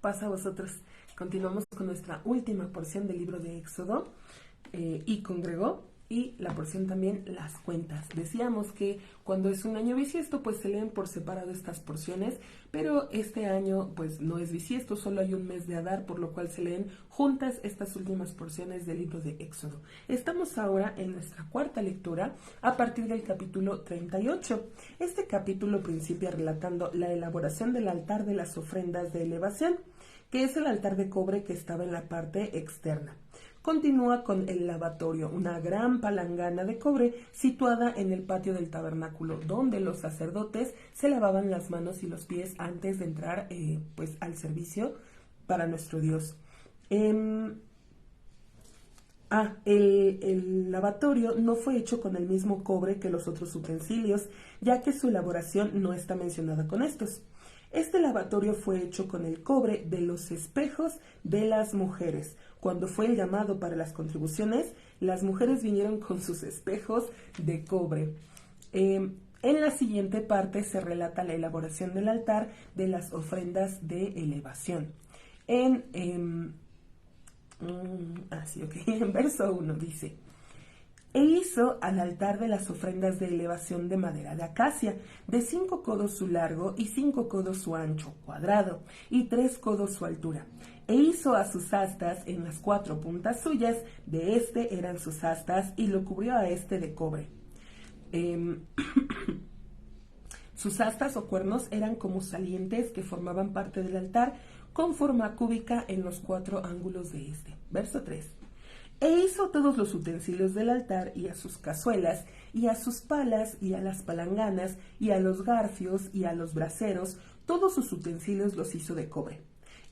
Pasa a vosotros. Continuamos con nuestra última porción del libro de Éxodo, y congregó, y la porción también las cuentas. Decíamos que cuando es un año bisiesto, pues se leen por separado estas porciones, pero este año pues no es bisiesto, solo hay un mes de Adar, por lo cual se leen juntas estas últimas porciones del libro de Éxodo. Estamos ahora en nuestra cuarta lectura a partir del capítulo 38. Este capítulo principia relatando la elaboración del altar de las ofrendas de elevación, que es el altar de cobre que estaba en la parte externa. Continúa con el lavatorio, una gran palangana de cobre situada en el patio del tabernáculo, donde los sacerdotes se lavaban las manos y los pies antes de entrar al servicio para nuestro Dios. El lavatorio no fue hecho con el mismo cobre que los otros utensilios, ya que su elaboración no está mencionada con estos. Este lavatorio fue hecho con el cobre de los espejos de las mujeres. Cuando fue el llamado para las contribuciones, las mujeres vinieron con sus espejos de cobre. En la siguiente parte se relata la elaboración del altar de las ofrendas de elevación. En verso 1 dice: E hizo al altar de las ofrendas de elevación de madera de acacia, de 5 codos su largo y 5 codos su ancho, cuadrado, y 3 codos su altura. E hizo a sus astas en las 4 puntas suyas, de este eran sus astas, y lo cubrió a este de cobre. Sus astas o cuernos eran como salientes que formaban parte del altar, con forma cúbica en los 4 ángulos de este. Verso 3. E hizo todos los utensilios del altar, y a sus cazuelas, y a sus palas, y a las palanganas, y a los garfios, y a los braseros, todos sus utensilios los hizo de cobre.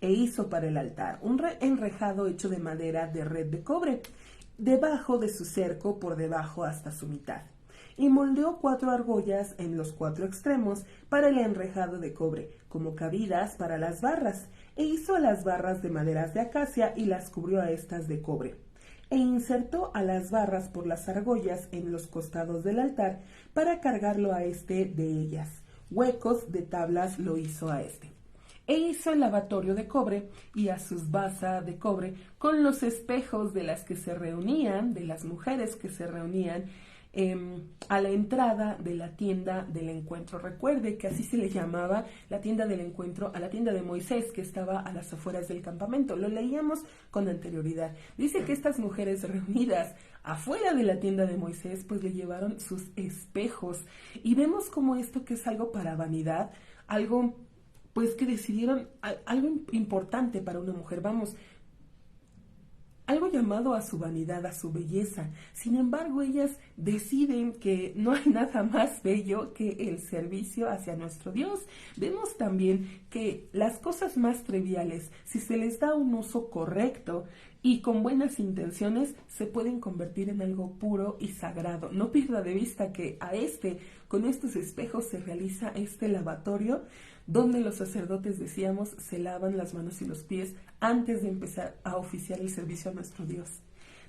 E hizo para el altar un enrejado hecho de madera de red de cobre, debajo de su cerco, por debajo hasta su mitad. Y moldeó 4 argollas en los 4 extremos para el enrejado de cobre, como cabidas para las barras. E hizo a las barras de maderas de acacia, y las cubrió a estas de cobre. E insertó a las barras por las argollas en los costados del altar, para cargarlo a este de ellas. Huecos de tablas lo hizo a este. E hizo el lavatorio de cobre, y a sus basas de cobre, con los espejos de las que se reunían, de las mujeres que se reunían, a la entrada de la tienda del encuentro. Recuerde que así se le llamaba la tienda del encuentro a la tienda de Moisés, que estaba a las afueras del campamento. Lo leíamos con anterioridad. Dice que estas mujeres reunidas afuera de la tienda de Moisés, pues le llevaron sus espejos. Y vemos como esto, que es algo para vanidad, algo pues que decidieron, algo importante para una mujer, algo llamado a su vanidad, a su belleza. Sin embargo, ellas deciden que no hay nada más bello que el servicio hacia nuestro Dios. Vemos también que las cosas más triviales, si se les da un uso correcto y con buenas intenciones, se pueden convertir en algo puro y sagrado. No pierda de vista que con estos espejos se realiza este lavatorio, donde los sacerdotes, decíamos, se lavan las manos y los pies antes de empezar a oficiar el servicio a nuestro Dios.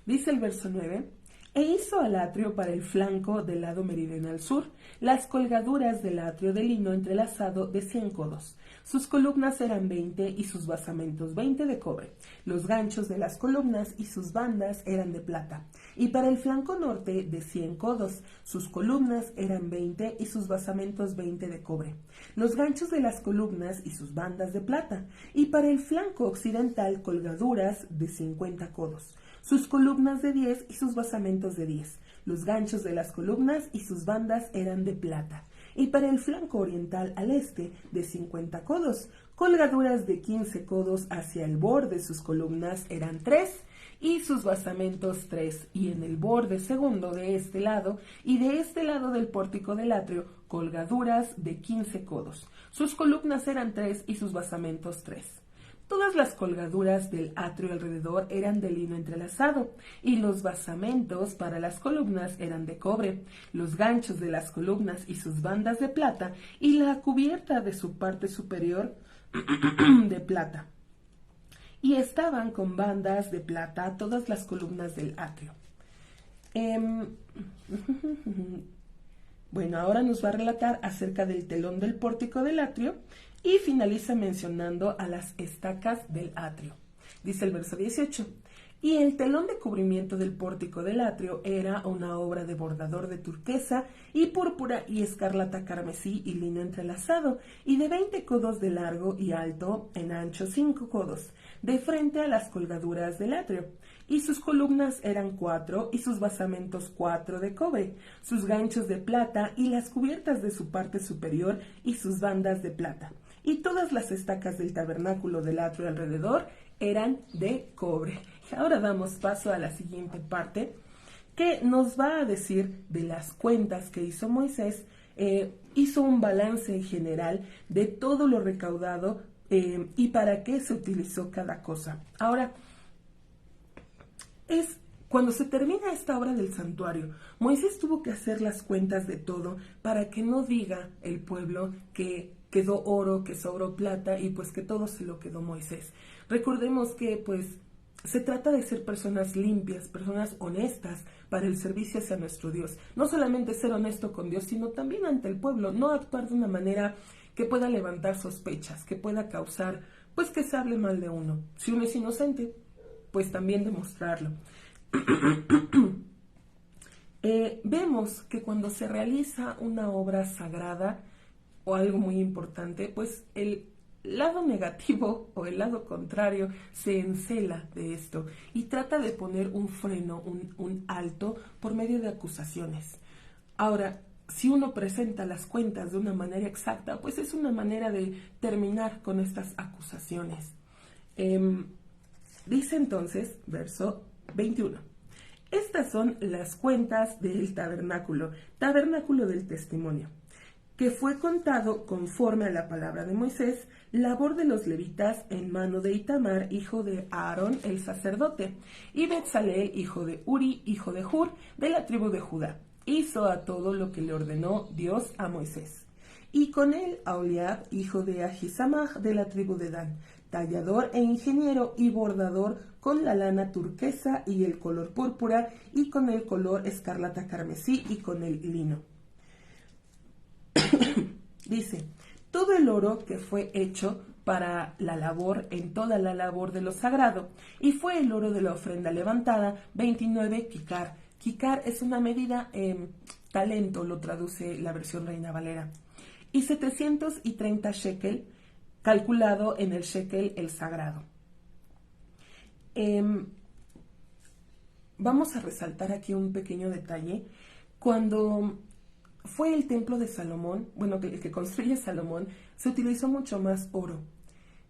Dice el verso 9: E hizo al atrio para el flanco del lado meridional sur, las colgaduras del atrio de lino entrelazado de 100 codos. Sus columnas eran 20 y sus basamentos 20 de cobre. Los ganchos de las columnas y sus bandas eran de plata. Y para el flanco norte de 100 codos, sus columnas eran 20 y sus basamentos 20 de cobre. Los ganchos de las columnas y sus bandas de plata. Y para el flanco occidental, colgaduras de 50 codos. Sus columnas de 10 y sus basamentos de 10. Los ganchos de las columnas y sus bandas eran de plata. Y para el flanco oriental al este, de 50 codos, colgaduras de 15 codos hacia el borde. Sus columnas eran 3 y sus basamentos 3. Y en el borde segundo de este lado y de este lado del pórtico del atrio, colgaduras de 15 codos. Sus columnas eran 3 y sus basamentos 3. Todas las colgaduras del atrio alrededor eran de lino entrelazado, y los basamentos para las columnas eran de cobre, los ganchos de las columnas y sus bandas de plata, y la cubierta de su parte superior de plata. Y estaban con bandas de plata todas las columnas del atrio. Bueno, ahora nos va a relatar acerca del telón del pórtico del atrio y finaliza mencionando a las estacas del atrio. Dice el verso 18. Y el telón de cubrimiento del pórtico del atrio era una obra de bordador de turquesa y púrpura y escarlata carmesí y lino entrelazado, y de 20 codos de largo y alto, en ancho 5 codos, de frente a las colgaduras del atrio. Y sus columnas eran 4 y sus basamentos 4 de cobre, sus ganchos de plata y las cubiertas de su parte superior y sus bandas de plata. Y todas las estacas del tabernáculo del atrio alrededor eran de cobre. Y ahora damos paso a la siguiente parte, que nos va a decir de las cuentas que hizo Moisés. Hizo un balance general de todo lo recaudado y para qué se utilizó cada cosa. Ahora, cuando se termina esta obra del santuario, Moisés tuvo que hacer las cuentas de todo para que no diga el pueblo que quedó oro, que sobró plata y pues que todo se lo quedó Moisés. Recordemos que pues se trata de ser personas limpias, personas honestas para el servicio hacia nuestro Dios. No solamente ser honesto con Dios, sino también ante el pueblo, no actuar de una manera que pueda levantar sospechas, que pueda causar pues que se hable mal de uno. Si uno es inocente, pues también demostrarlo. Vemos que cuando se realiza una obra sagrada o algo muy importante, pues el lado negativo o el lado contrario se encela de esto y trata de poner un freno, un alto por medio de acusaciones. Ahora, si uno presenta las cuentas de una manera exacta, pues es una manera de terminar con estas acusaciones. Dice entonces, verso 21. Estas son las cuentas del tabernáculo del testimonio, que fue contado conforme a la palabra de Moisés, labor de los levitas en mano de Itamar, hijo de Aarón el sacerdote, y Betzaleel, hijo de Uri, hijo de Hur, de la tribu de Judá. Hizo a todo lo que le ordenó Dios a Moisés. Y con él a Oliab, hijo de Ahisamach, de la tribu de Dan, tallador e ingeniero y bordador con la lana turquesa y el color púrpura, y con el color escarlata carmesí y con el lino. Dice, todo el oro que fue hecho para la labor, en toda la labor de lo sagrado, y fue el oro de la ofrenda levantada, 29 kikar. Kikar es una medida, talento, lo traduce la versión Reina Valera, y 730 shekel, calculado en el shekel el sagrado. Vamos a resaltar aquí un pequeño detalle. Cuando fue el templo de Salomón, bueno, el que construye Salomón, se utilizó mucho más oro.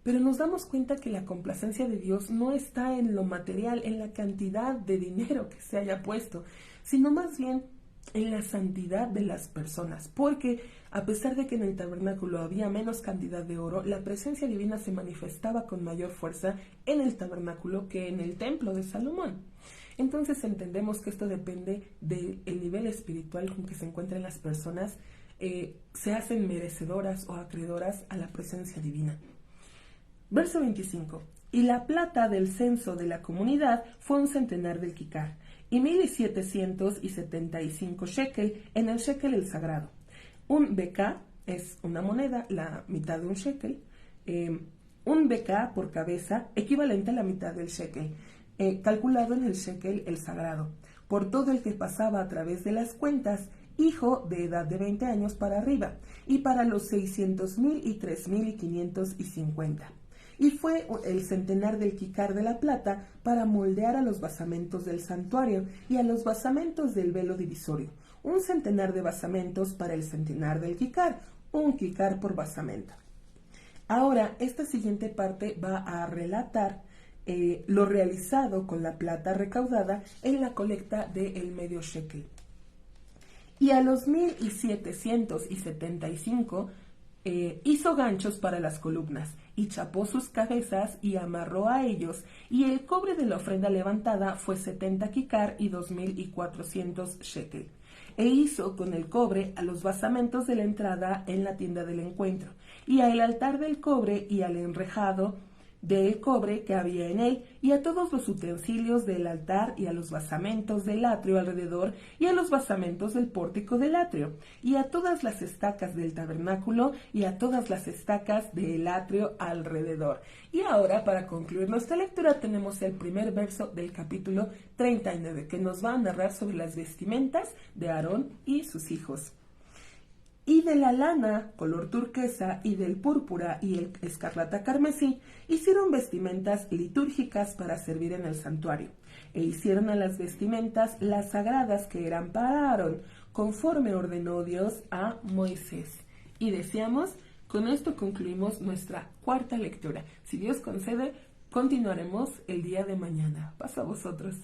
Pero nos damos cuenta que la complacencia de Dios no está en lo material, en la cantidad de dinero que se haya puesto, sino más bien en la santidad de las personas, porque a pesar de que en el tabernáculo había menos cantidad de oro, la presencia divina se manifestaba con mayor fuerza en el tabernáculo que en el templo de Salomón. Entonces entendemos que esto depende del nivel espiritual con que se encuentran las personas, se hacen merecedoras o acreedoras a la presencia divina. Verso 25. Y la plata del censo de la comunidad fue 1 centenar del kikar, y 1775 shekel en el shekel el sagrado. Un beká es una moneda, la mitad de un shekel. Un beká por cabeza, equivalente a la mitad del shekel, calculado en el shekel el sagrado, por todo el que pasaba a través de las cuentas, hijo de edad de 20 años para arriba, y para los 600,000 y 3,550. Y fue el centenar del kikar de la plata para moldear a los basamentos del santuario y a los basamentos del velo divisorio. 1 centenar de basamentos para el centenar del kikar, un kikar por basamento. Ahora, esta siguiente parte va a relatar lo realizado con la plata recaudada en la colecta del medio shekel. Y a los 1775 hizo ganchos para las columnas, y chapó sus cabezas y amarró a ellos, y el cobre de la ofrenda levantada fue 70 kikar y 2,400 shekel. E hizo con el cobre a los basamentos de la entrada en la tienda del encuentro, y al altar del cobre y al enrejado del cobre que había en él, y a todos los utensilios del altar, y a los basamentos del atrio alrededor, y a los basamentos del pórtico del atrio, y a todas las estacas del tabernáculo, y a todas las estacas del atrio alrededor. Y ahora, para concluir nuestra lectura, tenemos el primer verso del capítulo 39, que nos va a narrar sobre las vestimentas de Aarón y sus hijos. Y de la lana color turquesa y del púrpura y el escarlata carmesí hicieron vestimentas litúrgicas para servir en el santuario, e hicieron a las vestimentas las sagradas que eran para Aarón, conforme ordenó Dios a Moisés. Y decíamos, con esto concluimos nuestra cuarta lectura. Si Dios concede, continuaremos el día de mañana. Paso a vosotros.